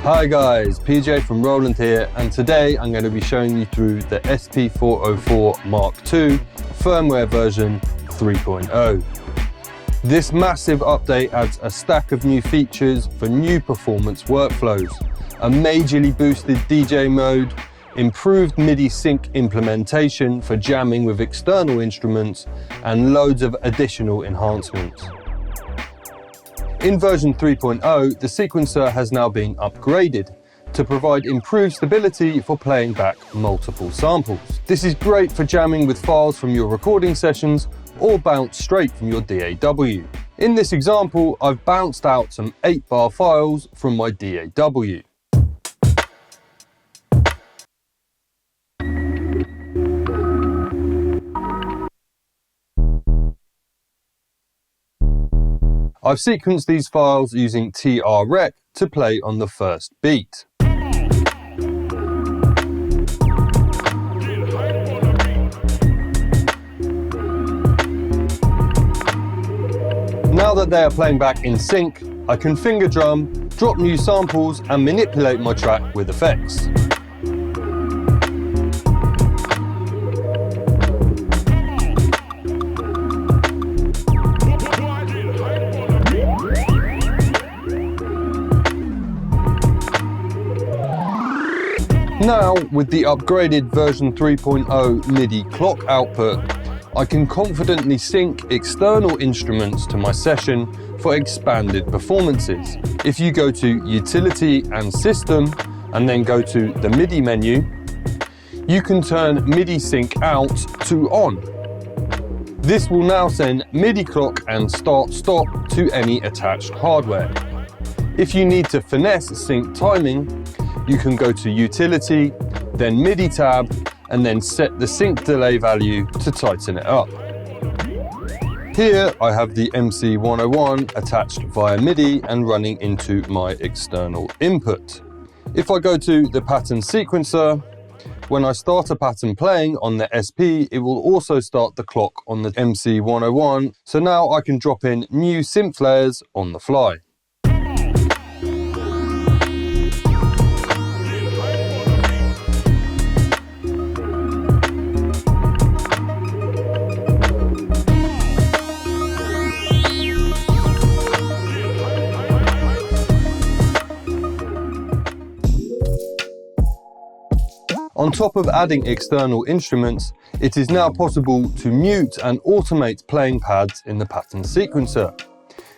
Hi guys, PJ from Roland here, and today I'm going to be showing you through the SP-404 Mark II firmware version 3.0. This massive update adds a stack of new features for new performance workflows, a majorly boosted DJ mode, improved MIDI sync implementation for jamming with external instruments, and loads of additional enhancements. In version 3.0, the sequencer has now been upgraded to provide improved stability for playing back multiple samples. This is great for jamming with files from your recording sessions or bounce straight from your DAW. In this example, I've bounced out some 8-bar files from my DAW. I've sequenced these files using TR-Rec to play on the first beat. Now that they are playing back in sync, I can finger drum, drop new samples, and manipulate my track with effects. Now, with the upgraded version 3.0 MIDI clock output, I can confidently sync external instruments to my session for expanded performances. If you go to Utility and System, and then go to the MIDI menu, you can turn MIDI sync out to on. This will now send MIDI clock and start-stop to any attached hardware. If you need to finesse sync timing, you can go to Utility, then MIDI tab, and then set the sync delay value to tighten it up. Here I have the MC101 attached via MIDI and running into my external input. If I go to the pattern sequencer, when I start a pattern playing on the SP, it will also start the clock on the MC101, so now I can drop in new synth layers on the fly. On top of adding external instruments, it is now possible to mute and automate playing pads in the pattern sequencer.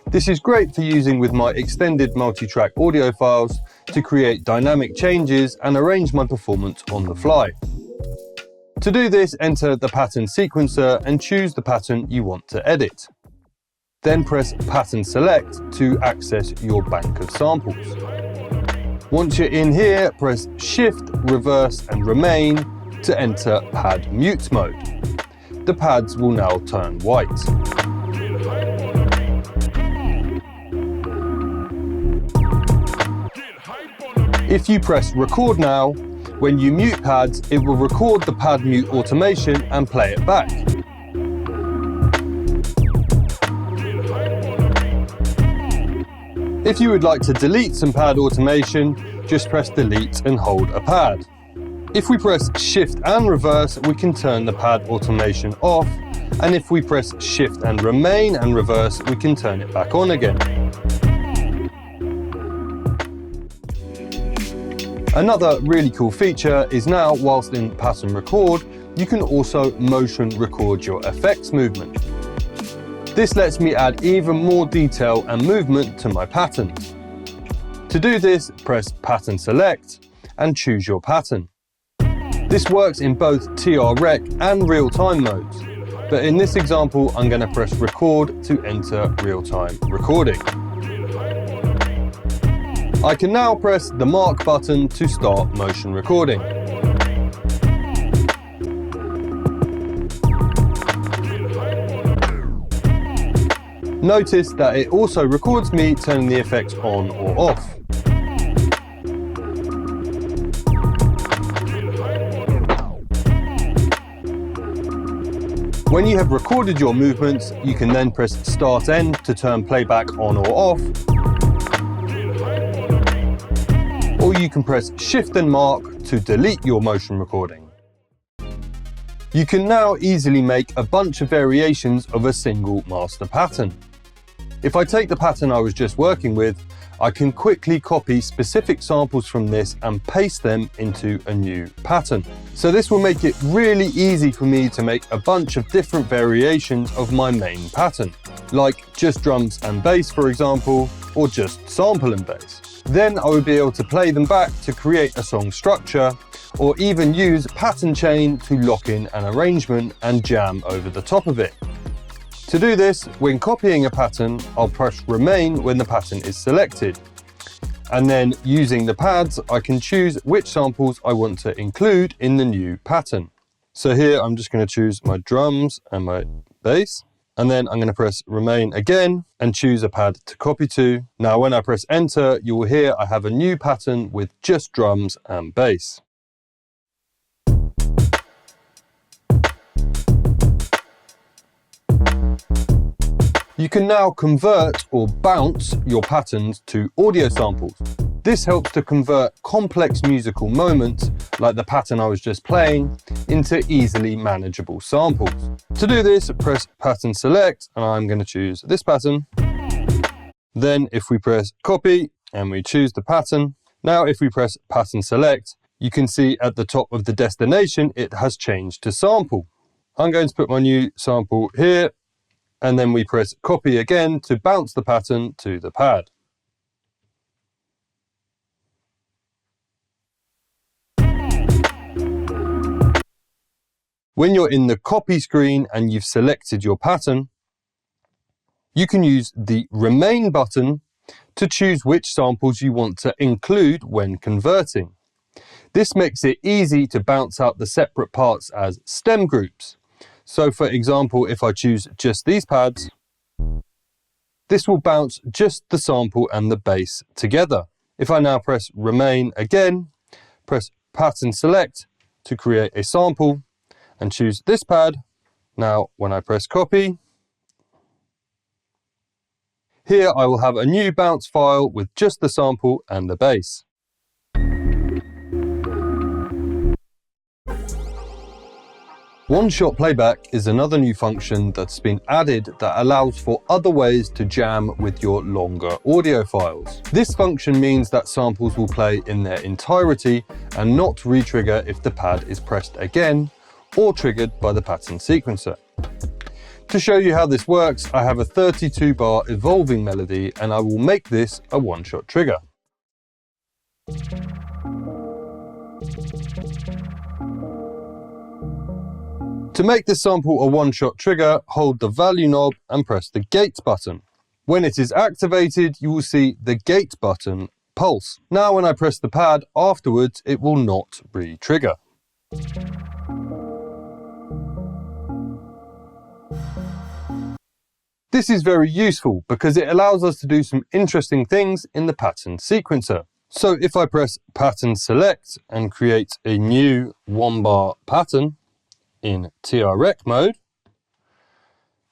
This is great for using with my extended multi-track audio files to create dynamic changes and arrange my performance on the fly. To do this, enter the pattern sequencer and choose the pattern you want to edit. Then press Pattern Select to access your bank of samples. Once you're in here, press Shift, Reverse and Remain to enter pad mute mode. The pads will now turn white. If you press Record now, when you mute pads, it will record the pad mute automation and play it back. If you would like to delete some pad automation, just press Delete and hold a pad. If we press Shift and Reverse, we can turn the pad automation off, and if we press Shift and Remain and Reverse, we can turn it back on again. Another really cool feature is now, whilst in pattern record, you can also motion record your effects movement. This lets me add even more detail and movement to my patterns. To do this, press Pattern Select and choose your pattern. This works in both TR-Rec and real-time modes, but in this example, I'm going to press Record to enter real-time recording. I can now press the Mark button to start motion recording. Notice that it also records me turning the effects on or off. When you have recorded your movements, you can then press Start End to turn playback on or off, you can press Shift and Mark to delete your motion recording. You can now easily make a bunch of variations of a single master pattern. If I take the pattern I was just working with, I can quickly copy specific samples from this and paste them into a new pattern. So this will make it really easy for me to make a bunch of different variations of my main pattern, like just drums and bass, for example, or just sample and bass. Then I would be able to play them back to create a song structure, or even use pattern chain to lock in an arrangement and jam over the top of it. To do this, when copying a pattern, I'll press Remain when the pattern is selected. And then using the pads, I can choose which samples I want to include in the new pattern. So here I'm just going to choose my drums and my bass. And then I'm going to press Remain again and choose a pad to copy to. Now when I press Enter, you will hear I have a new pattern with just drums and bass. You can now convert or bounce your patterns to audio samples. This helps to convert complex musical moments, like the pattern I was just playing, into easily manageable samples. To do this, press Pattern Select, and I'm going to choose this pattern. Then if we press Copy and we choose the pattern, now if we press Pattern Select, you can see at the top of the destination it has changed to sample. I'm going to put my new sample here, and then we press Copy again to bounce the pattern to the pad. When you're in the copy screen and you've selected your pattern, you can use the Remain button to choose which samples you want to include when converting. This makes it easy to bounce out the separate parts as stem groups. So for example, if I choose just these pads, this will bounce just the sample and the bass together. If I now press Remain again, press Pattern Select to create a sample and choose this pad. Now when I press Copy, here I will have a new bounce file with just the sample and the bass. One-shot playback is another new function that's been added that allows for other ways to jam with your longer audio files. This function means that samples will play in their entirety and not re-trigger if the pad is pressed again or triggered by the pattern sequencer. To show you how this works, I have a 32-bar evolving melody and I will make this a one-shot trigger. To make this sample a one-shot trigger, hold the value knob and press the gate button. When it is activated, you will see the gate button pulse. Now when I press the pad afterwards, it will not re-trigger. This is very useful because it allows us to do some interesting things in the pattern sequencer. So if I press Pattern Select and create a new one-bar pattern in TREC mode,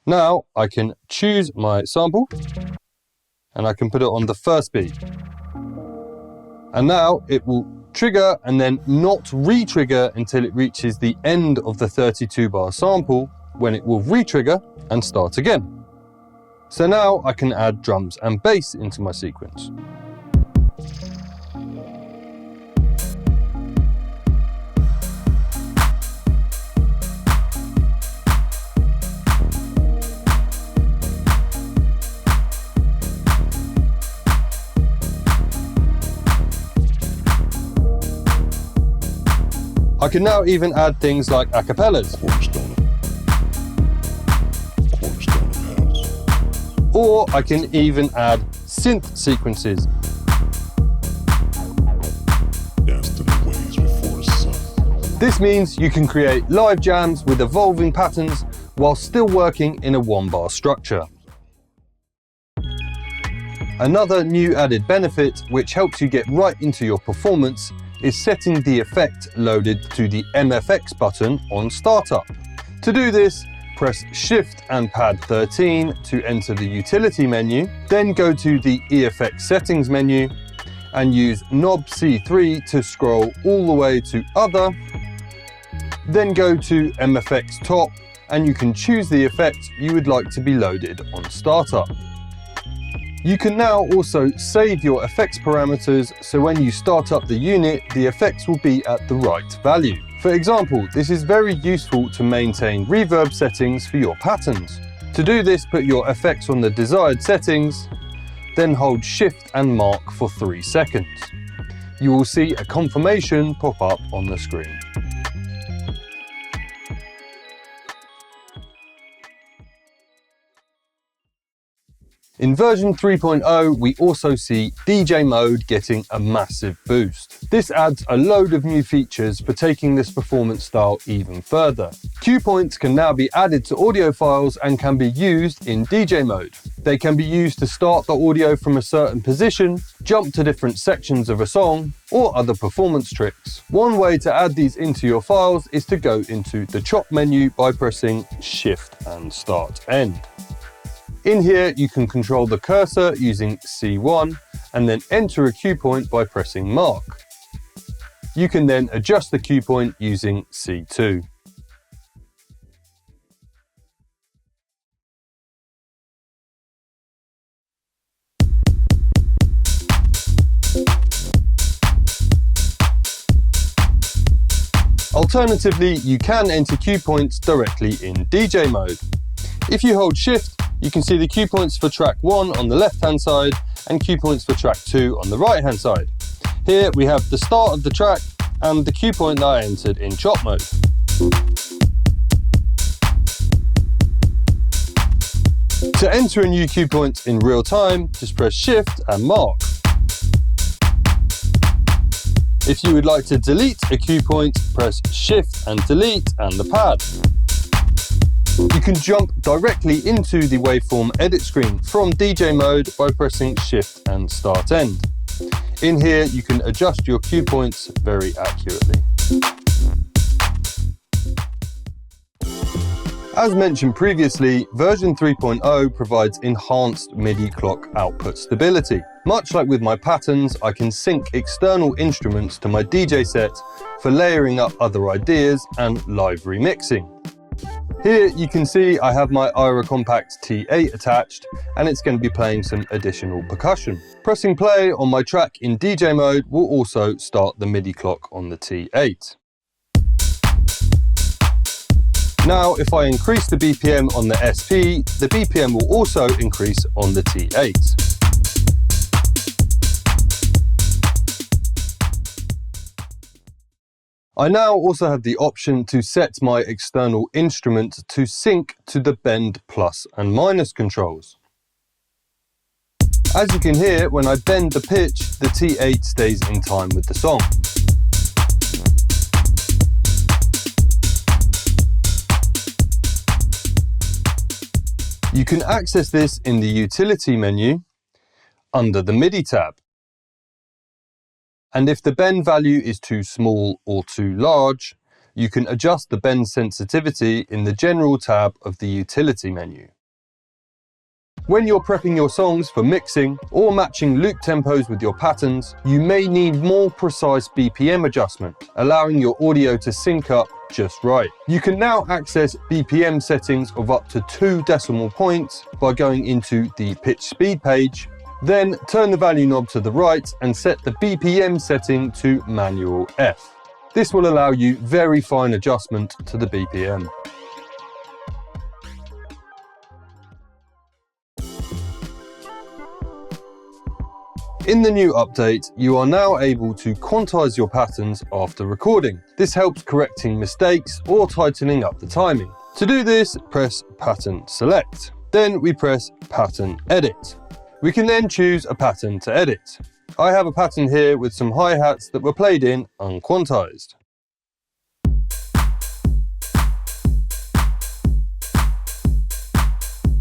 now I can choose my sample and I can put it on the first beat. And now it will trigger and then not re-trigger until it reaches the end of the 32-bar sample, when it will re-trigger and start again. So now I can add drums and bass into my sequence. I can now even add things like acapellas. Or I can even add synth sequences. This means you can create live jams with evolving patterns while still working in a one-bar structure. Another new added benefit, which helps you get right into your performance, is setting the effect loaded to the MFX button on startup. To do this, press Shift and Pad 13 to enter the utility menu, then go to the EFX settings menu and use knob C3 to scroll all the way to Other. Then go to MFX Top and you can choose the effect you would like to be loaded on startup. You can now also save your effects parameters, so when you start up the unit, the effects will be at the right value. For example, this is very useful to maintain reverb settings for your patterns. To do this, put your effects on the desired settings, then hold Shift and mark for 3 seconds. You will see a confirmation pop up on the screen. In version 3.0, we also see DJ mode getting a massive boost. This adds a load of new features for taking this performance style even further. Cue points can now be added to audio files and can be used in DJ mode. They can be used to start the audio from a certain position, jump to different sections of a song, or other performance tricks. One way to add these into your files is to go into the chop menu by pressing Shift and Start End. In here, you can control the cursor using C1 and then enter a cue point by pressing Mark. You can then adjust the cue point using C2. Alternatively, you can enter cue points directly in DJ mode. If you hold Shift, you can see the cue points for track 1 on the left-hand side and cue points for track 2 on the right-hand side. Here we have the start of the track and the cue point that I entered in chop mode. To enter a new cue point in real time, just press Shift and Mark. If you would like to delete a cue point, press Shift and Delete and the pad. You can jump directly into the waveform edit screen from DJ mode by pressing Shift and Start End. In here, you can adjust your cue points very accurately. As mentioned previously, version 3.0 provides enhanced MIDI clock output stability. Much like with my patterns, I can sync external instruments to my DJ set for layering up other ideas and live remixing. Here you can see I have my Ira Compact T8 attached and it's going to be playing some additional percussion. Pressing play on my track in DJ mode will also start the MIDI clock on the T8. Now if I increase the BPM on the SP, the BPM will also increase on the T8. I now also have the option to set my external instrument to sync to the bend plus and minus controls. As you can hear, when I bend the pitch, the T8 stays in time with the song. You can access this in the Utility menu under the MIDI tab. And if the bend value is too small or too large, you can adjust the bend sensitivity in the General tab of the Utility menu. When you're prepping your songs for mixing or matching loop tempos with your patterns, you may need more precise BPM adjustment, allowing your audio to sync up just right. You can now access BPM settings of up to 2 decimal points by going into the pitch speed page. Then turn the value knob to the right and set the BPM setting to manual F. This will allow you very fine adjustment to the BPM. In the new update, you are now able to quantize your patterns after recording. This helps correcting mistakes or tightening up the timing. To do this, press Pattern Select. Then we press Pattern Edit. We can then choose a pattern to edit. I have a pattern here with some hi-hats that were played in unquantized.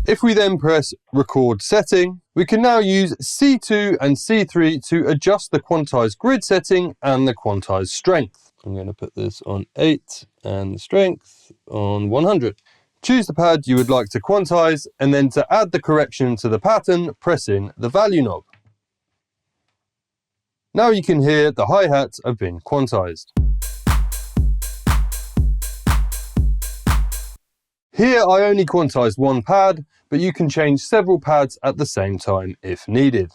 If we then press Record Setting, we can now use C2 and C3 to adjust the quantized grid setting and the quantized strength. I'm going to put this on 8 and the strength on 100. Choose the pad you would like to quantize, and then to add the correction to the pattern, press in the value knob. Now you can hear the hi-hats have been quantized. Here I only quantized one pad, but you can change several pads at the same time if needed.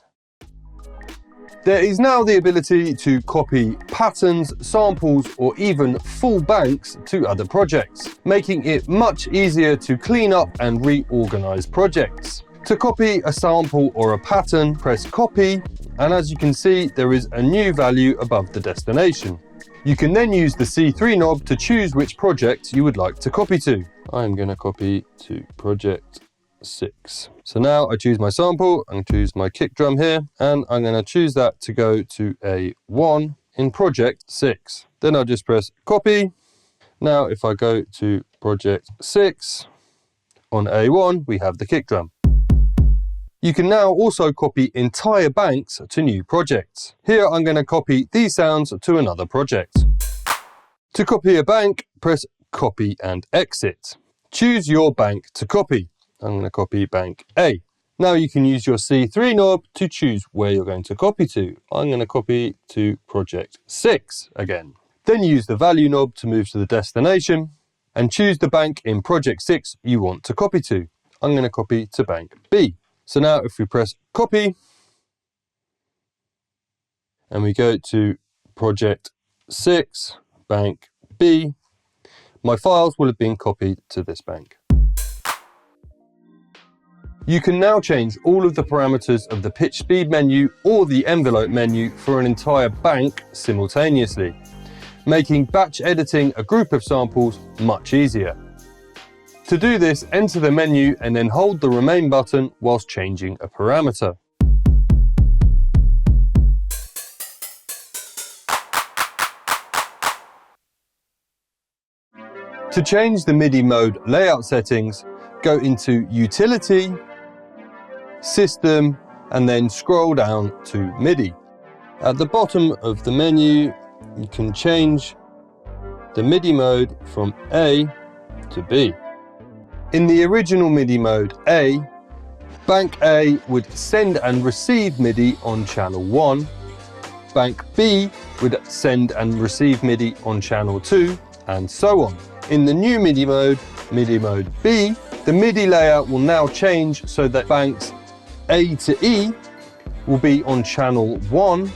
There is now the ability to copy patterns, samples, or even full banks to other projects, making it much easier to clean up and reorganize projects. To copy a sample or a pattern, press copy, and as you can see, there is a new value above the destination. You can then use the C3 knob to choose which project you would like to copy to. I'm going to copy to project 6. So now I choose my sample and choose my kick drum here, and I'm going to choose that to go to a 1 in project 6. Then I'll just press copy. Now if I go to project 6, on A1 we have the kick drum. You can now also copy entire banks to new projects. Here I'm going to copy these sounds to another project. To copy a bank, press copy and exit. Choose your bank to copy. I'm going to copy bank A. Now you can use your C3 knob to choose where you're going to copy to. I'm going to copy to project 6 again. Then use the value knob to move to the destination and choose the bank in project 6 you want to copy to. I'm going to copy to bank B. So now if we press copy and we go to project 6, bank B, my files will have been copied to this bank. You can now change all of the parameters of the pitch speed menu or the envelope menu for an entire bank simultaneously, making batch editing a group of samples much easier. To do this, enter the menu and then hold the remain button whilst changing a parameter. To change the MIDI mode layout settings, go into Utility, System, and then scroll down to MIDI. At the bottom of the menu, you can change the MIDI mode from A to B. In the original MIDI mode A, Bank A would send and receive MIDI on channel 1, Bank B would send and receive MIDI on channel 2, and so on. In the new MIDI mode B, the MIDI layout will now change so that banks A to E will be on channel 1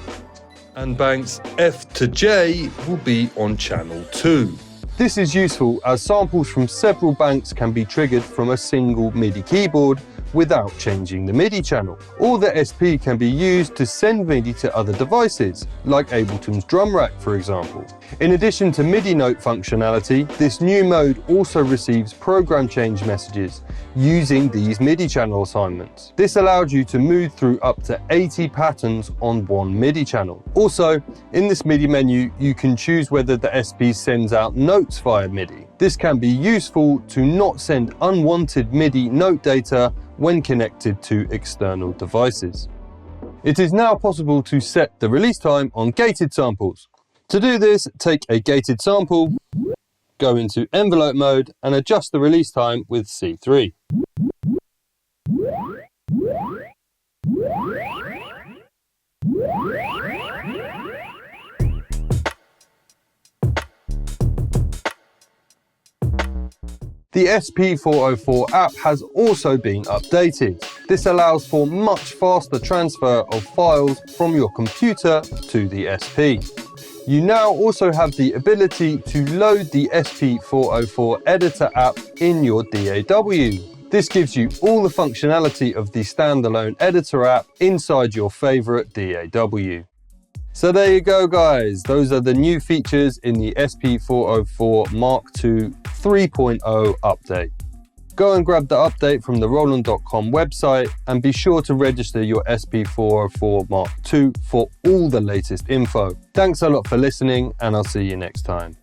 and banks F to J will be on channel 2. This is useful as samples from several banks can be triggered from a single MIDI keyboard without changing the MIDI channel. Or the SP can be used to send MIDI to other devices, like Ableton's drum rack for example. In addition to MIDI note functionality, this new mode also receives program change messages using these MIDI channel assignments. This allows you to move through up to 80 patterns on one MIDI channel. Also, in this MIDI menu, you can choose whether the SP sends out notes via MIDI. This can be useful to not send unwanted MIDI note data when connected to external devices. It is now possible to set the release time on gated samples. To do this, take a gated sample, go into envelope mode and adjust the release time with C3. The SP-404 app has also been updated. This allows for much faster transfer of files from your computer to the SP. You now also have the ability to load the SP-404 editor app in your DAW. This gives you all the functionality of the standalone editor app inside your favorite DAW. So there you go guys, those are the new features in the SP-404 Mark II 3.0 update. Go and grab the update from the Roland.com website and be sure to register your SP-404 Mark II for all the latest info. Thanks a lot for listening and I'll see you next time.